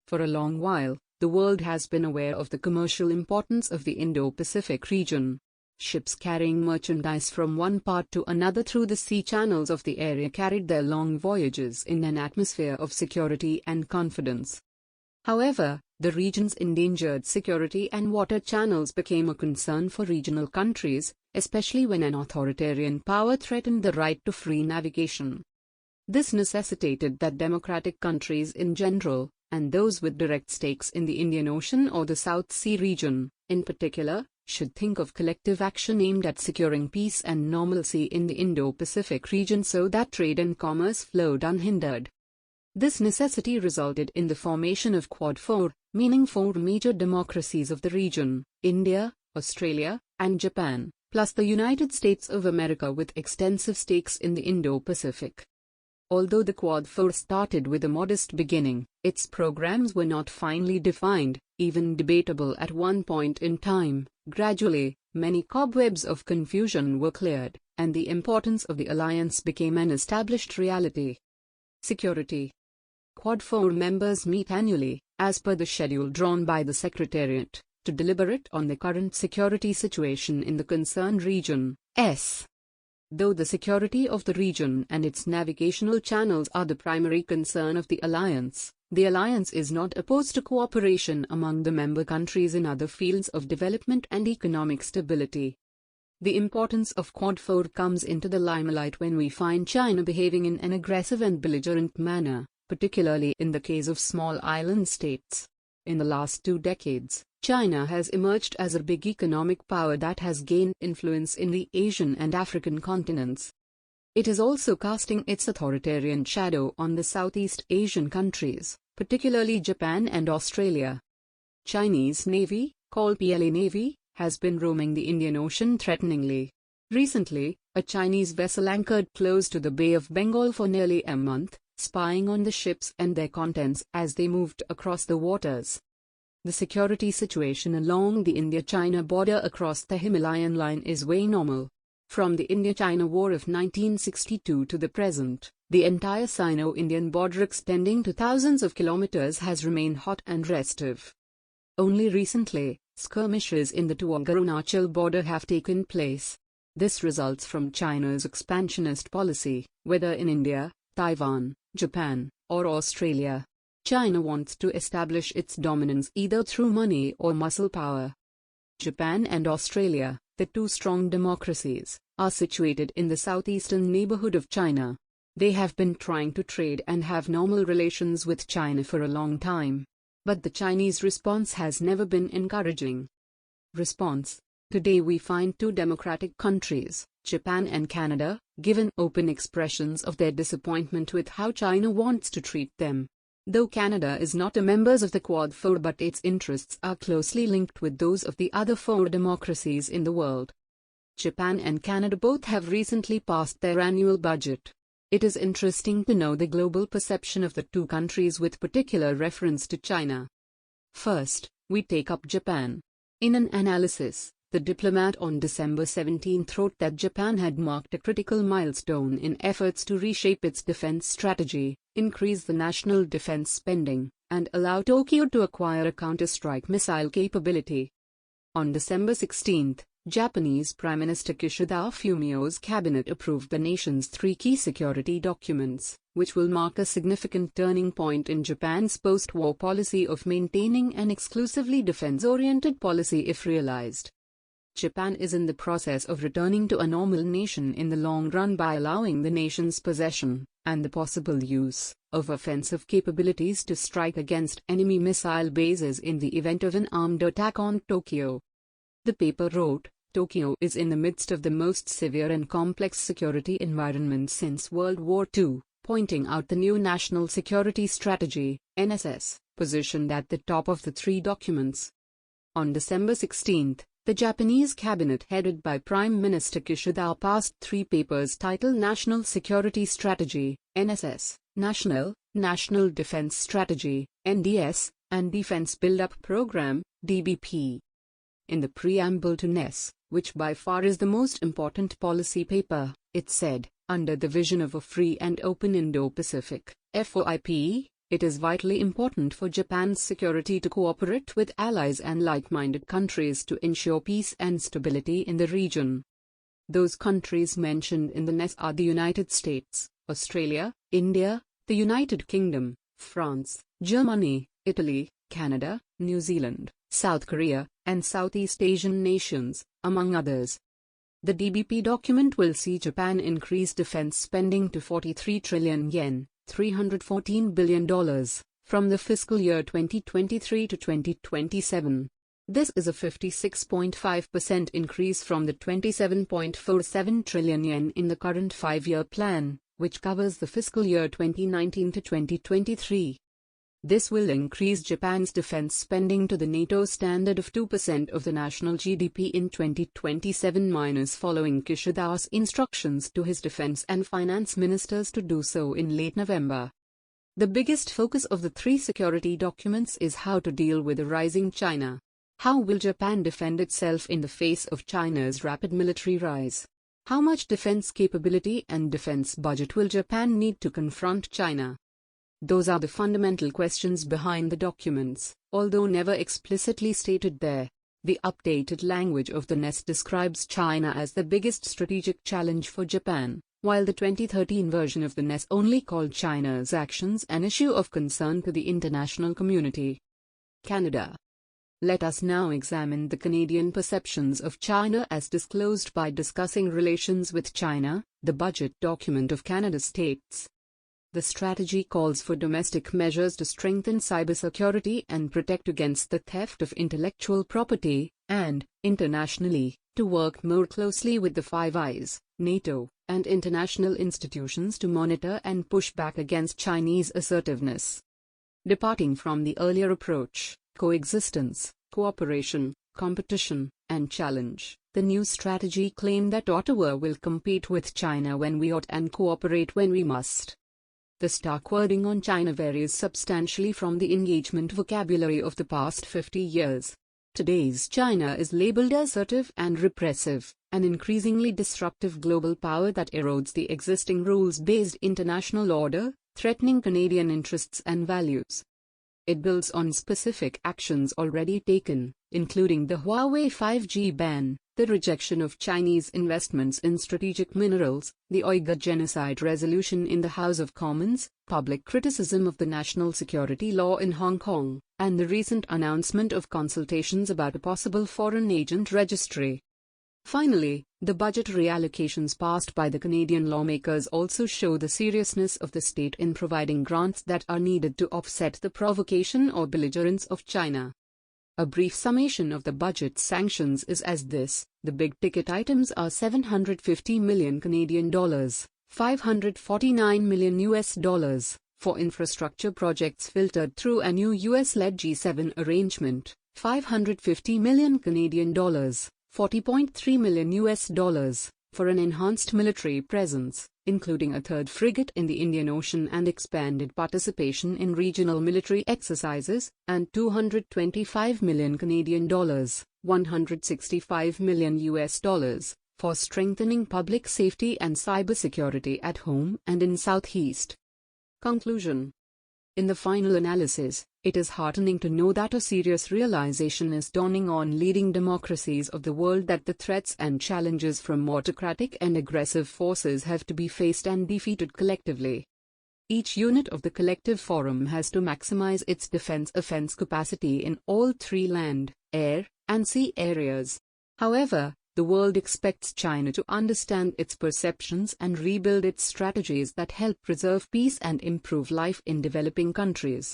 For a long while, the world has been aware of the commercial importance of the Indo-Pacific region. Ships carrying merchandise from one part to another through the sea channels of the area carried their long voyages in an atmosphere of security and confidence. However, the region's endangered security and water channels became a concern for regional countries, especially when an authoritarian power threatened the right to free navigation. This necessitated that democratic countries in general, and those with direct stakes in the Indian Ocean or the South Sea region, in particular, should think of collective action aimed at securing peace and normalcy in the Indo-Pacific region so that trade and commerce flowed unhindered. This necessity resulted in the formation of Quad 4, meaning 4 major democracies of the region: India, Australia, and Japan, plus the United States of America with extensive stakes in the Indo-Pacific. Although the Quad 4 started with a modest beginning, its programs were not finely defined, even debatable at one point in time. Gradually, many cobwebs of confusion were cleared, and the importance of the alliance became an established reality. Security. Quad 4 members meet annually, as per the schedule drawn by the Secretariat, to deliberate on the current security situation in the concerned region. Though the security of the region and its navigational channels are the primary concern of the alliance is not opposed to cooperation among the member countries in other fields of development and economic stability. The importance of Quad 4 comes into the limelight when we find China behaving in an aggressive and belligerent manner, particularly in the case of small island states. In the last 2 decades, China has emerged as a big economic power that has gained influence in the Asian and African continents. It is also casting its authoritarian shadow on the Southeast Asian countries, particularly Japan and Australia. Chinese Navy, called PLA Navy, has been roaming the Indian Ocean threateningly. Recently, a Chinese vessel anchored close to the Bay of Bengal for nearly a month, spying on the ships and their contents as they moved across the waters. The security situation along the India-China border across the Himalayan line is way normal. From the India-China War of 1962 to the present, the entire Sino-Indian border extending to thousands of kilometers has remained hot and restive. Only recently, skirmishes in the Arunachal border have taken place. This results from China's expansionist policy, whether in India, Taiwan, Japan, or Australia. China wants to establish its dominance either through money or muscle power. Japan and Australia, the 2 strong democracies, are situated in the southeastern neighborhood of China. They have been trying to trade and have normal relations with China for a long time. But the Chinese response has never been encouraging. Response. Today we find 2 democratic countries, Japan and Canada, given open expressions of their disappointment with how China wants to treat them. Though Canada is not a member of the Quad 4 but its interests are closely linked with those of the other 4 democracies in the world. Japan and Canada both have recently passed their annual budget. It is interesting to know the global perception of the 2 countries with particular reference to China. First, we take up Japan. In an analysis, the Diplomat on December 17 wrote that Japan had marked a critical milestone in efforts to reshape its defense strategy, increase the national defense spending, and allow Tokyo to acquire a counter-strike missile capability. On December 16, Japanese Prime Minister Kishida Fumio's cabinet approved the nation's 3 key security documents, which will mark a significant turning point in Japan's post-war policy of maintaining an exclusively defense-oriented policy if realized. Japan is in the process of returning to a normal nation in the long run by allowing the nation's possession, and the possible use, of offensive capabilities to strike against enemy missile bases in the event of an armed attack on Tokyo. The paper wrote, Tokyo is in the midst of the most severe and complex security environment since World War II, pointing out the new National Security Strategy, NSS, positioned at the top of the 3 documents. On December 16, the Japanese cabinet headed by Prime Minister Kishida passed 3 papers titled National Security Strategy, NSS, National Defense Strategy, NDS, and Defense Build-up Program, DBP. In the preamble to NES, which by far is the most important policy paper, it said, under the vision of a free and open Indo-Pacific, FOIP, it is vitally important for Japan's security to cooperate with allies and like-minded countries to ensure peace and stability in the region. Those countries mentioned in the NES are the United States, Australia, India, the United Kingdom, France, Germany, Italy, Canada, New Zealand, South Korea, and Southeast Asian nations, among others. The DBP document will see Japan increase defense spending to 43 trillion yen, $314 billion, from the fiscal year 2023 to 2027. This is a 56.5% increase from the 27.47 trillion yen in the current 5-year plan, which covers the fiscal year 2019 to 2023. This will increase Japan's defense spending to the NATO standard of 2% of the national GDP in 2027, following Kishida's instructions to his defense and finance ministers to do so in late November. The biggest focus of the three security documents is how to deal with a rising China. How will Japan defend itself in the face of China's rapid military rise? How much defense capability and defense budget will Japan need to confront China? Those are the fundamental questions behind the documents, although never explicitly stated there. The updated language of the NES describes China as the biggest strategic challenge for Japan, while the 2013 version of the NES only called China's actions an issue of concern to the international community. Canada. Let us now examine the Canadian perceptions of China as disclosed by discussing relations with China. The budget document of Canada states, the strategy calls for domestic measures to strengthen cybersecurity and protect against the theft of intellectual property, and, internationally, to work more closely with the Five Eyes, NATO, and international institutions to monitor and push back against Chinese assertiveness. Departing from the earlier approach, coexistence, cooperation, competition, and challenge, the new strategy claimed that Ottawa will compete with China when we ought and cooperate when we must. The stark wording on China varies substantially from the engagement vocabulary of the past 50 years. Today's China is labeled assertive and repressive, an increasingly disruptive global power that erodes the existing rules-based international order, threatening Canadian interests and values. It builds on specific actions already taken, including the Huawei 5G ban, the rejection of Chinese investments in strategic minerals, the Uyghur genocide resolution in the House of Commons, public criticism of the national security law in Hong Kong, and the recent announcement of consultations about a possible foreign agent registry. Finally, the budget reallocations passed by the Canadian lawmakers also show the seriousness of the state in providing grants that are needed to offset the provocation or belligerence of China. A brief summation of the budget sanctions is as this: the big-ticket items are 750 million Canadian dollars, 549 million US dollars, for infrastructure projects filtered through a new US-led G7 arrangement, 550 million Canadian dollars, 40.3 million US dollars, for an enhanced military presence, including a third frigate in the Indian Ocean and expanded participation in regional military exercises, and 225 million Canadian dollars, 165 million US dollars, for strengthening public safety and cybersecurity at home and in Southeast. Conclusion. In the final analysis, it is heartening to know that a serious realization is dawning on leading democracies of the world that the threats and challenges from autocratic and aggressive forces have to be faced and defeated collectively. Each unit of the collective forum has to maximize its defense-offense capacity in all three land, air, and sea areas. However, the world expects China to understand its perceptions and rebuild its strategies that help preserve peace and improve life in developing countries.